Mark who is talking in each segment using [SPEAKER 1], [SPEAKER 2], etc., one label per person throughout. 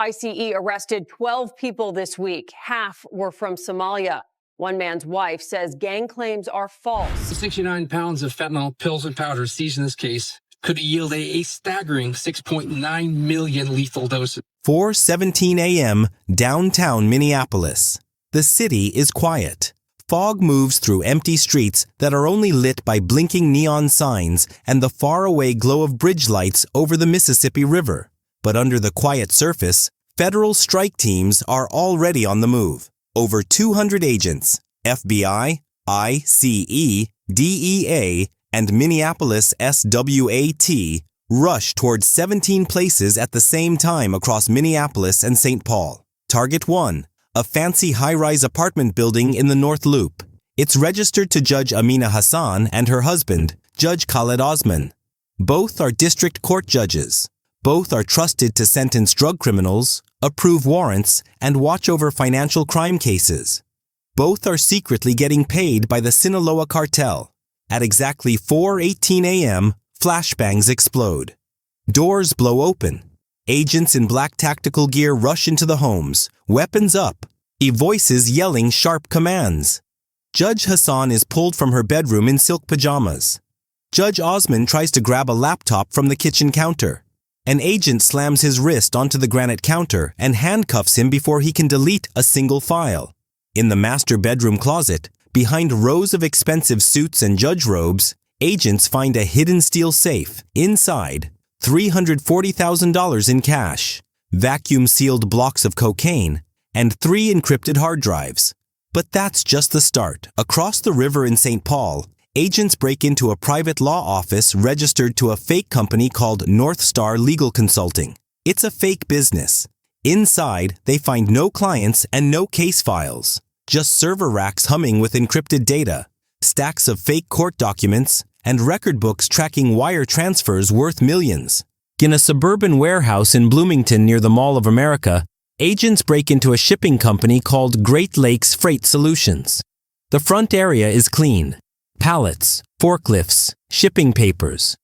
[SPEAKER 1] ICE arrested 12 people this week. Half were from Somalia. One man's wife says gang claims are false.
[SPEAKER 2] 69 pounds of fentanyl pills and powder seized in this case could yield a staggering 6.9 million lethal doses.
[SPEAKER 3] 4:17 a.m., downtown Minneapolis. The city is quiet. Fog moves through empty streets that are only lit by blinking neon signs and the faraway glow of bridge lights over the Mississippi River. But under the quiet surface, federal strike teams are already on the move. Over 200 agents, FBI, ICE, DEA, and Minneapolis SWAT, rush towards 17 places at the same time across Minneapolis and St. Paul. Target 1, a fancy high-rise apartment building in the North Loop. It's registered to Judge Amina Hassan and her husband, Judge Khaled Osman. Both are district court judges. Both are trusted to sentence drug criminals, approve warrants, and watch over financial crime cases. Both are secretly getting paid by the Sinaloa cartel. At exactly 4:18 a.m., flashbangs explode. Doors blow open. Agents in black tactical gear rush into the homes, weapons up, voices yelling sharp commands. Judge Hassan is pulled from her bedroom in silk pajamas. Judge Osman tries to grab a laptop from the kitchen counter. An agent slams his wrist onto the granite counter and handcuffs him before he can delete a single file. In the master bedroom closet, behind rows of expensive suits and judge robes, agents find a hidden steel safe. Inside, $340,000 in cash, vacuum-sealed blocks of cocaine, and 3 encrypted hard drives. But that's just the start. Across the river in St. Paul, agents break into a private law office registered to a fake company called North Star Legal Consulting. It's a fake business. Inside, they find no clients and no case files, just server racks humming with encrypted data, stacks of fake court documents, and record books tracking wire transfers worth millions. In a suburban warehouse in Bloomington near the Mall of America, agents break into a shipping company called Great Lakes Freight Solutions. The front area is clean. Pallets, forklifts, shipping papers.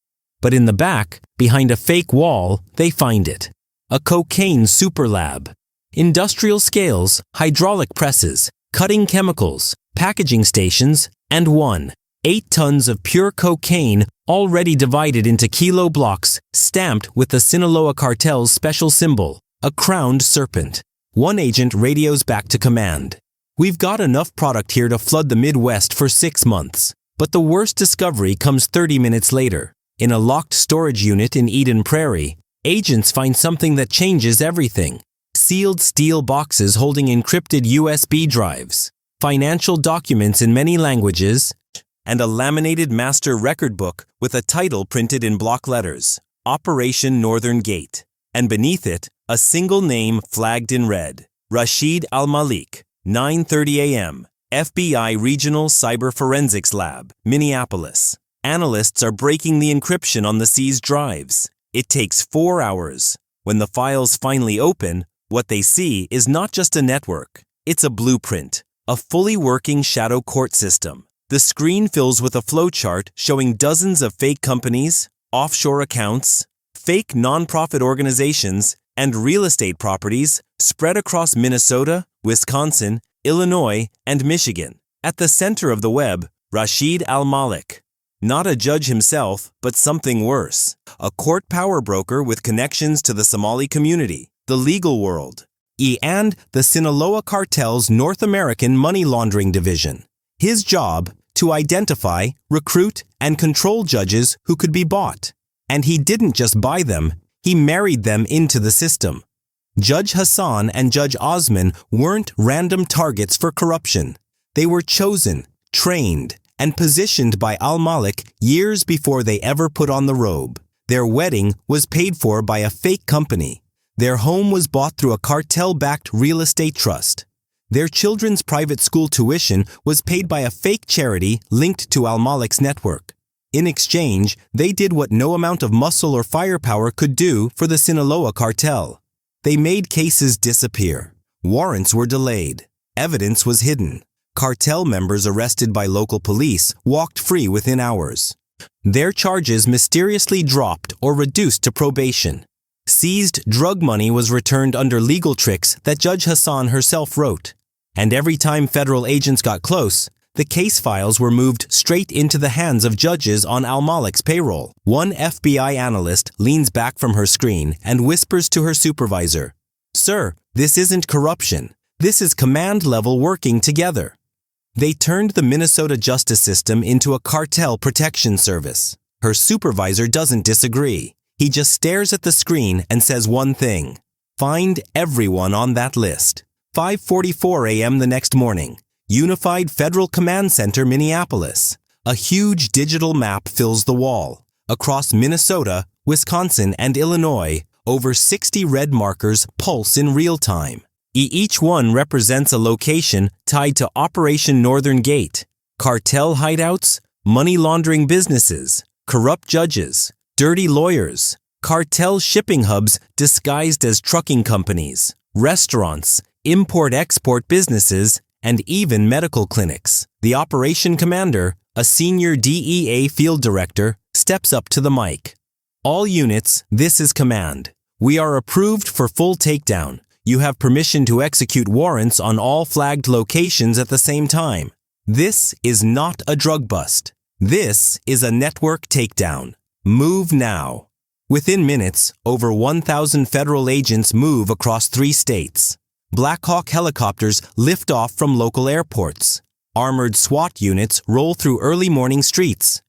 [SPEAKER 3] But in the back, behind a fake wall, they find it. A cocaine super lab. Industrial scales, hydraulic presses, cutting chemicals, packaging stations, and 8 tons of pure cocaine already divided into kilo blocks stamped with the Sinaloa cartel's special symbol, a crowned serpent. One agent radios back to command. "We've got enough product here to flood the Midwest for 6 months." But the worst discovery comes 30 minutes later. In a locked storage unit in Eden Prairie, agents find something that changes everything. Sealed steel boxes holding encrypted USB drives, financial documents in many languages, and a laminated master record book with a title printed in block letters, Operation Northern Gate. And beneath it, a single name flagged in red, Rashid Al-Malik, 9:30 a.m., FBI Regional Cyber Forensics Lab, Minneapolis. Analysts are breaking the encryption on the seized drives. It takes 4 hours. When the files finally open, what they see is not just a network. It's a blueprint, a fully working shadow court system. The screen fills with a flowchart showing dozens of fake companies, offshore accounts, fake nonprofit organizations, and real estate properties spread across Minnesota, Wisconsin, Illinois, and Michigan. At the center of the web, Rashid Al-Malik. Not a judge himself, but something worse. A court power broker with connections to the Somali community, the legal world, and the Sinaloa cartel's North American money laundering division. His job, to identify, recruit, and control judges who could be bought. And he didn't just buy them, he married them into the system. Judge Hassan and Judge Osman weren't random targets for corruption. They were chosen, trained, and positioned by Al-Malik years before they ever put on the robe. Their wedding was paid for by a fake company. Their home was bought through a cartel-backed real estate trust. Their children's private school tuition was paid by a fake charity linked to Al-Malik's network. In exchange, they did what no amount of muscle or firepower could do for the Sinaloa cartel. They made cases disappear. Warrants were delayed. Evidence was hidden. Cartel members arrested by local police walked free within hours. Their charges mysteriously dropped or reduced to probation. Seized drug money was returned under legal tricks that Judge Hassan herself wrote. And every time federal agents got close, the case files were moved straight into the hands of judges on Al-Malik's payroll. One FBI analyst leans back from her screen and whispers to her supervisor, "Sir, this isn't corruption. This is command-level working together." They turned the Minnesota justice system into a cartel protection service. Her supervisor doesn't disagree. He just stares at the screen and says one thing: find everyone on that list. 5:44 a.m. the next morning, Unified Federal Command Center, Minneapolis. A huge digital map fills the wall. Across Minnesota, Wisconsin, and Illinois, over 60 red markers pulse in real time. Each one represents a location tied to Operation Northern Gate, cartel hideouts, money laundering businesses, corrupt judges, dirty lawyers, cartel shipping hubs disguised as trucking companies, restaurants, import-export businesses, and even medical clinics. The operation commander, a senior DEA field director, steps up to the mic. "All units, this is command. We are approved for full takedown. You have permission to execute warrants on all flagged locations at the same time. This is not a drug bust. This is a network takedown. Move now." Within minutes, over 1,000 federal agents move across 3 states. Black Hawk helicopters lift off from local airports. Armored SWAT units roll through early morning streets.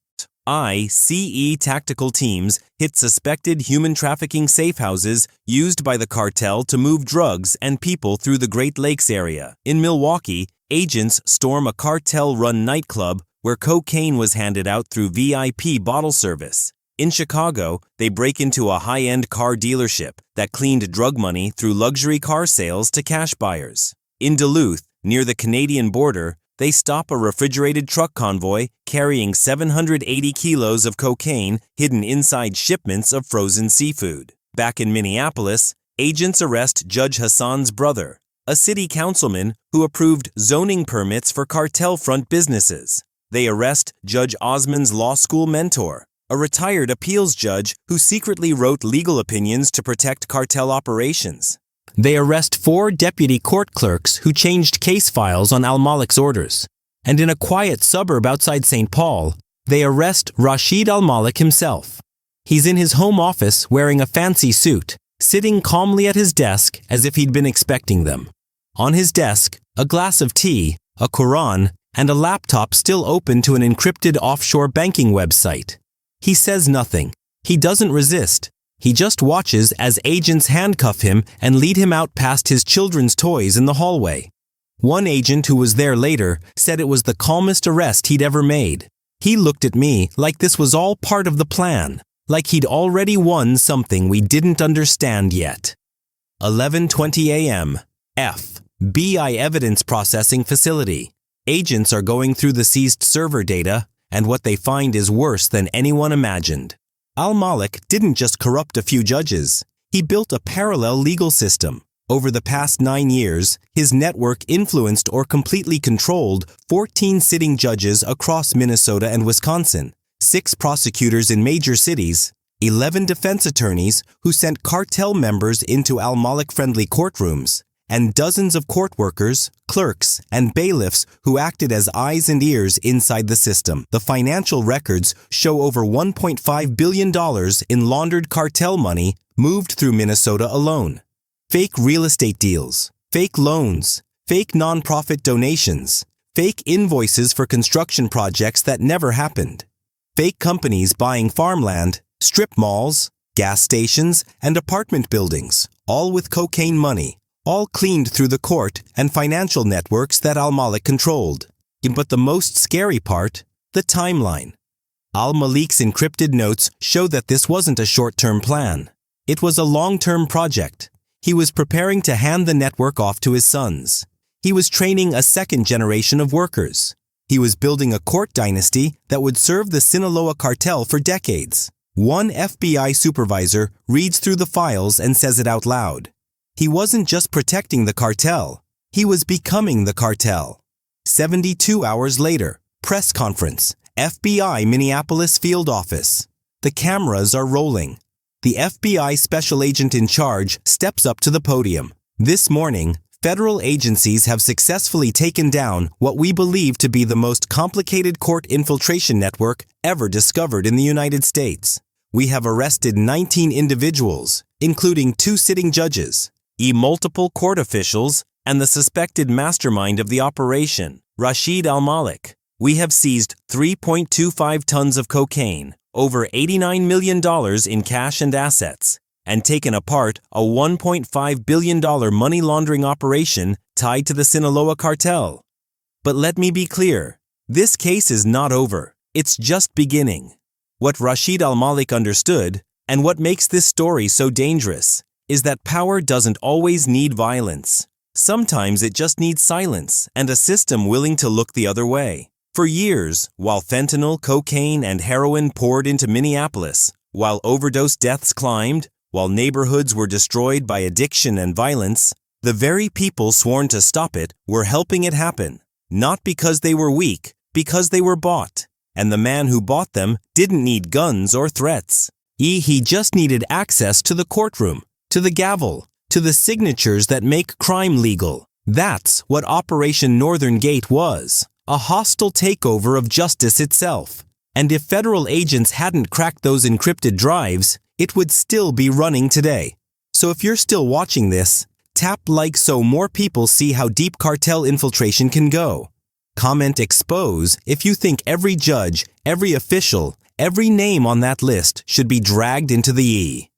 [SPEAKER 3] ICE tactical teams hit suspected human trafficking safe houses used by the cartel to move drugs and people through the Great Lakes area. In Milwaukee, agents storm a cartel-run nightclub where cocaine was handed out through VIP bottle service. In Chicago, they break into a high-end car dealership that cleaned drug money through luxury car sales to cash buyers. In Duluth, near the Canadian border, they stop a refrigerated truck convoy carrying 780 kilos of cocaine hidden inside shipments of frozen seafood. Back in Minneapolis, agents arrest Judge Hassan's brother, a city councilman who approved zoning permits for cartel-front businesses. They arrest Judge Osman's law school mentor, a retired appeals judge who secretly wrote legal opinions to protect cartel operations. They arrest 4 deputy court clerks who changed case files on Al-Malik's orders. And in a quiet suburb outside St. Paul, they arrest Rashid Al-Malik himself. He's in his home office wearing a fancy suit, sitting calmly at his desk as if he'd been expecting them. On his desk, a glass of tea, a Quran, and a laptop still open to an encrypted offshore banking website. He says nothing. He doesn't resist. He just watches as agents handcuff him and lead him out past his children's toys in the hallway. One agent who was there later said it was the calmest arrest he'd ever made. He looked at me like this was all part of the plan, like he'd already won something we didn't understand yet. 11:20 a.m. FBI Evidence Processing Facility. Agents are going through the seized server data, and what they find is worse than anyone imagined. Al-Malik didn't just corrupt a few judges. He built a parallel legal system. Over the past 9 years, his network influenced or completely controlled 14 sitting judges across Minnesota and Wisconsin, 6 prosecutors in major cities, 11 defense attorneys who sent cartel members into Al-Malik-friendly courtrooms, and dozens of court workers, clerks, and bailiffs who acted as eyes and ears inside the system. The financial records show over $1.5 billion in laundered cartel money moved through Minnesota alone. Fake real estate deals, fake loans, fake nonprofit donations, fake invoices for construction projects that never happened, fake companies buying farmland, strip malls, gas stations, and apartment buildings, all with cocaine money, all cleaned through the court and financial networks that Al-Malik controlled. But the most scary part, the timeline. Al-Malik's encrypted notes show that this wasn't a short-term plan. It was a long-term project. He was preparing to hand the network off to his sons. He was training a second generation of workers. He was building a court dynasty that would serve the Sinaloa cartel for decades. One FBI supervisor reads through the files and says it out loud. He wasn't just protecting the cartel. He was becoming the cartel. 72 hours later, press conference, FBI Minneapolis field office. The cameras are rolling. the FBI special agent in charge steps up to the podium. This morning, federal agencies have successfully taken down what we believe to be the most complicated court infiltration network ever discovered in the United States. We have arrested 19 individuals, including 2 sitting judges, multiple court officials, and the suspected mastermind of the operation, Rashid Al-Malik. We have seized 3.25 tons of cocaine, over $89 million in cash and assets, and taken apart a $1.5 billion money laundering operation tied to the Sinaloa cartel. But let me be clear, this case is not over. It's just beginning. What Rashid Al-Malik understood, and what makes this story so dangerous, is that power doesn't always need violence. Sometimes it just needs silence and a system willing to look the other way. For years, while fentanyl, cocaine, and heroin poured into Minneapolis, while overdose deaths climbed, while neighborhoods were destroyed by addiction and violence, the very people sworn to stop it were helping it happen. Not because they were weak, because they were bought. And the man who bought them didn't need guns or threats. He just needed access to the courtroom, to the gavel, to the signatures that make crime legal. That's what Operation Northern Gate was. A hostile takeover of justice itself. And if federal agents hadn't cracked those encrypted drives, it would still be running today. So if you're still watching this, tap like so more people see how deep cartel infiltration can go. Comment expose if you think every judge, every official, every name on that list should be dragged into the E.